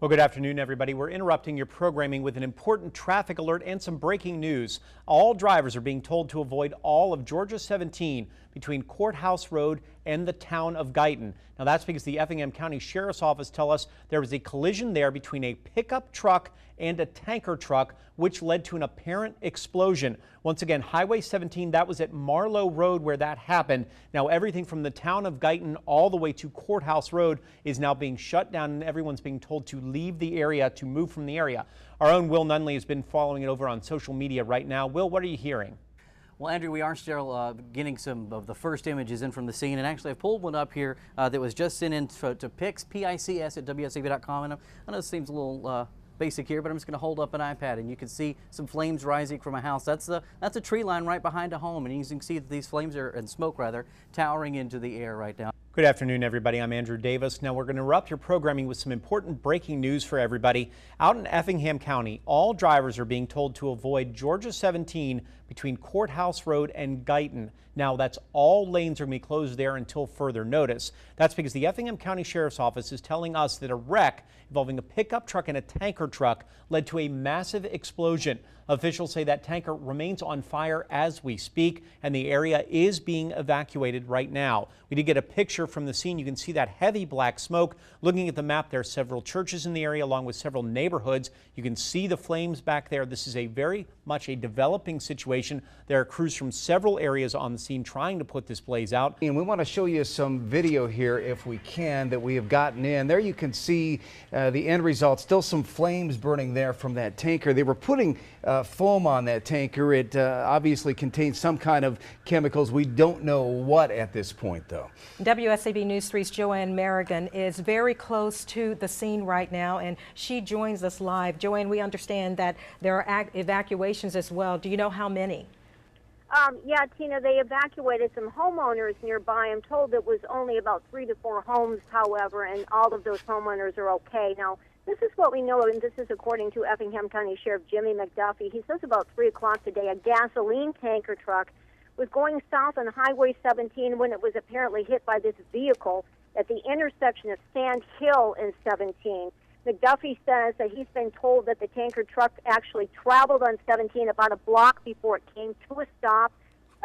Well, good afternoon, everybody. We're interrupting your programming with an important traffic alert and some breaking news. All drivers are being told to avoid all of Georgia 17 between Courthouse Road and the town of Guyton. Now, that's because the Effingham County Sheriff's Office tell us there was a collision there between a pickup truck and a tanker truck, which led to an apparent explosion. Once again, Highway 17, that was at Marlowe Road where that happened. Now, everything from the town of Guyton all the way to Courthouse Road is now being shut down, and everyone's being told to leave the area, to move from the area. Our own Will Nunley has been following it over on social media right now. Will, what are you hearing? Well, Andrew, we are still getting some of the first images in from the scene, and actually I pulled one up here that was just sent in to pics, PICS at WSAV.com, and I know it seems a little basic here, but I'm just going to hold up an iPad, and you can see some flames rising from a house. That's a tree line right behind a home, and you can see that these flames are, and smoke rather, towering into the air right now. Good afternoon, everybody. I'm Andrew Davis. Now we're going to interrupt your programming with some important breaking news for everybody. Out in Effingham County, all drivers are being told to avoid Georgia 17 between Courthouse Road and Guyton. Now, that's all lanes are going to be closed there until further notice. That's because the Effingham County Sheriff's Office is telling us that a wreck involving a pickup truck and a tanker truck led to a massive explosion. Officials say that tanker remains on fire as we speak, and the area is being evacuated right now. We did get a picture from the scene. You can see that heavy black smoke. Looking at the map, there are several churches in the area along with several neighborhoods. You can see the flames back there. This is a very much a developing situation. There are crews from several areas on the scene trying to put this blaze out. And we want to show you some video here, if we can, that we have gotten in. There you can see the end result. Still some flames burning there from that tanker. They were putting foam on that tanker. It obviously contains some kind of chemicals. We don't know what at this point, though. WSAV News 3's JoAnn Merrigan is very close to the scene right now, and she joins us live. JoAnn, we understand that there are evacuations as well. Do you know how many? Yeah, Tina, they evacuated some homeowners nearby. I'm told it was only about 3 to 4 homes, however, and all of those homeowners are okay. Now, this is what we know, and this is according to Effingham County Sheriff Jimmy McDuffie. He says about 3 o'clock today, a gasoline tanker truck was going south on Highway 17 when it was apparently hit by this vehicle at the intersection of Sand Hill and 17. McDuffie says that he's been told that the tanker truck actually traveled on 17 about a block before it came to a stop.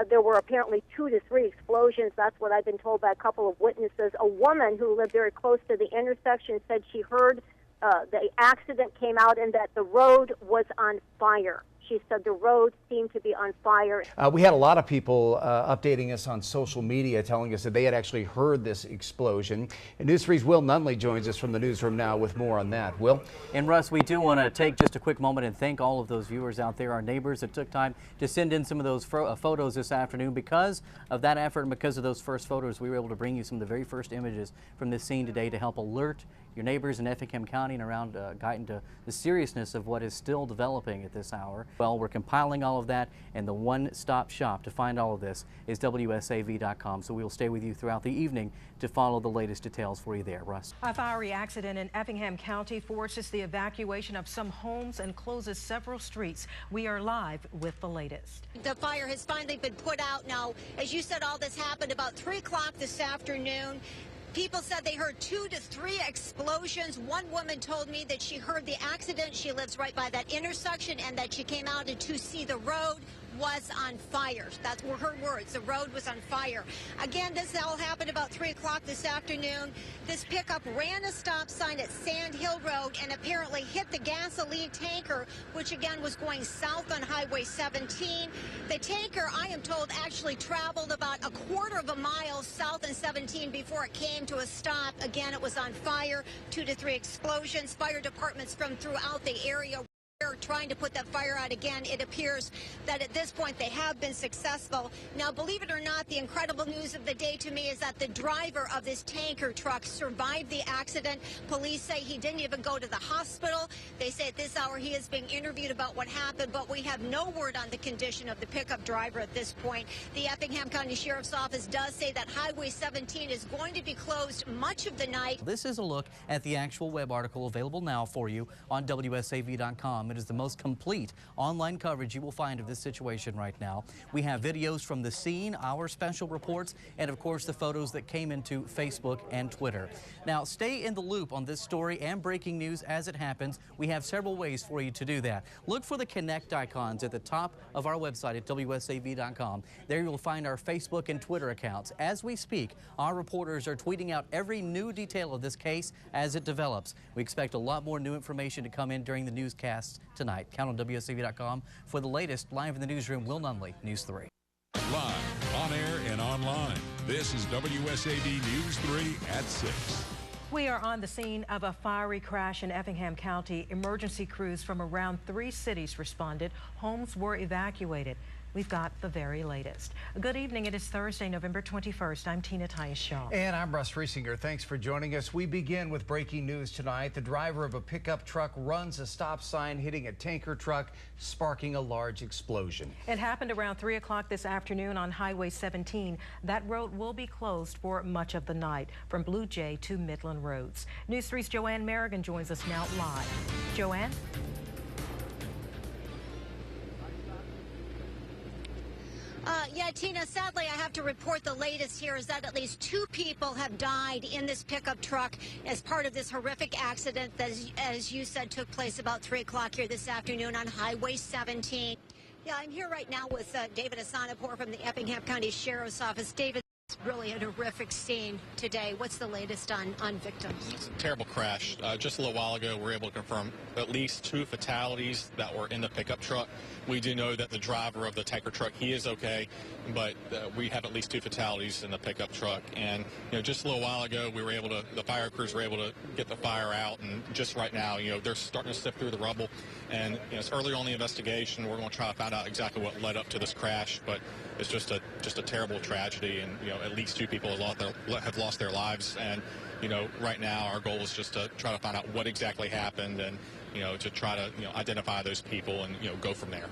There were apparently 2 to 3 explosions. That's what I've been told by a couple of witnesses. A woman who lived very close to the intersection said she heard the accident came out and that the road was on fire. She said the road seemed to be on fire. We had a lot of people updating us on social media telling us that they had actually heard this explosion. And News 3's Will Nunley joins us from the newsroom now with more on that. Will? And Russ, we do want to take just a quick moment and thank all of those viewers out there, our neighbors that took time to send in some of those photos this afternoon. Because of that effort and because of those first photos, we were able to bring you some of the very first images from this scene today to help alert your neighbors in Effingham County and around Guyton to the seriousness of what is still developing at this hour. Well, we're compiling all of that, and the one-stop shop to find all of this is WSAV.com. So we will stay with you throughout the evening to follow the latest details for you there. Russ. A fiery accident in Effingham County forces the evacuation of some homes and closes several streets. We are live with the latest. The fire has finally been put out now. As you said, all this happened about 3 o'clock this afternoon. People said they heard 2 to 3 explosions. One woman told me that she heard the accident. She lives right by that intersection, and that she came out to see the road was on fire. That's were her words. The road was on fire. Again, this all happened about 3 o'clock this afternoon. This pickup ran a stop sign at Sand Hill Road and apparently hit the gasoline tanker, which again was going south on Highway 17. The tanker, I am told, actually traveled about a quarter of a mile south on 17 before it came to a stop. Again, it was on fire. 2 to 3 explosions. Fire departments from throughout the area trying to put that fire out again. It appears that at this point they have been successful. Now, believe it or not, the incredible news of the day to me is that the driver of this tanker truck survived the accident. Police say he didn't even go to the hospital. They say at this hour he is being interviewed about what happened, but we have no word on the condition of the pickup driver at this point. The Effingham County Sheriff's Office does say that Highway 17 is going to be closed much of the night. This is a look at the actual web article available now for you on WSAV.com. newsroom. It is the most complete online coverage you will find of this situation right now. We have videos from the scene, our special reports, and of course the photos that came into Facebook and Twitter. Now, stay in the loop on this story and breaking news as it happens. We have several ways for you to do that. Look for the connect icons at the top of our website at WSAV.com. There you'll find our Facebook and Twitter accounts. As we speak, our reporters are tweeting out every new detail of this case as it develops. We expect a lot more new information to come in during the newscasts tonight. Count on WSAV.com for the latest. Live in the newsroom, Will Nunley, News 3. Live, on air, and online. This is WSAV News 3 at 6. We are on the scene of a fiery crash in Effingham County. Emergency crews from around 3 cities responded. Homes were evacuated. We've got the very latest. Good evening. It is Thursday, November 21st. I'm Tina Tyus-Shaw. And I'm Russ Riesinger. Thanks for joining us. We begin with breaking news tonight. The driver of a pickup truck runs a stop sign, hitting a tanker truck, sparking a large explosion. It happened around 3 o'clock this afternoon on Highway 17. That road will be closed for much of the night from Blue Jay to Midland Roads. News 3's JoAnn Merrigan joins us now live. JoAnn? Yeah, Tina, sadly, I have to report the latest here is that at least 2 people have died in this pickup truck as part of this horrific accident that, as you said, took place about 3 o'clock here this afternoon on Highway 17. Yeah, I'm here right now with David Asanapor from the Effingham County Sheriff's Office. David, it's really a horrific scene today. What's the latest on victims? It's a terrible crash. Just a little while ago, we were able to confirm at least 2 fatalities that were in the pickup truck. We do know that the driver of the tanker truck, he is okay, but we have at least 2 fatalities in the pickup truck. And, just a little while ago, the fire crews were able to get the fire out. And just right now, they're starting to sift through the rubble. And, it's early on in the investigation. We're going to try to find out exactly what led up to this crash. But it's just a terrible tragedy. And, at least 2 people have lost their lives. And, right now, our goal is just to try to find out what exactly happened and, to try to, identify those people and, go from there.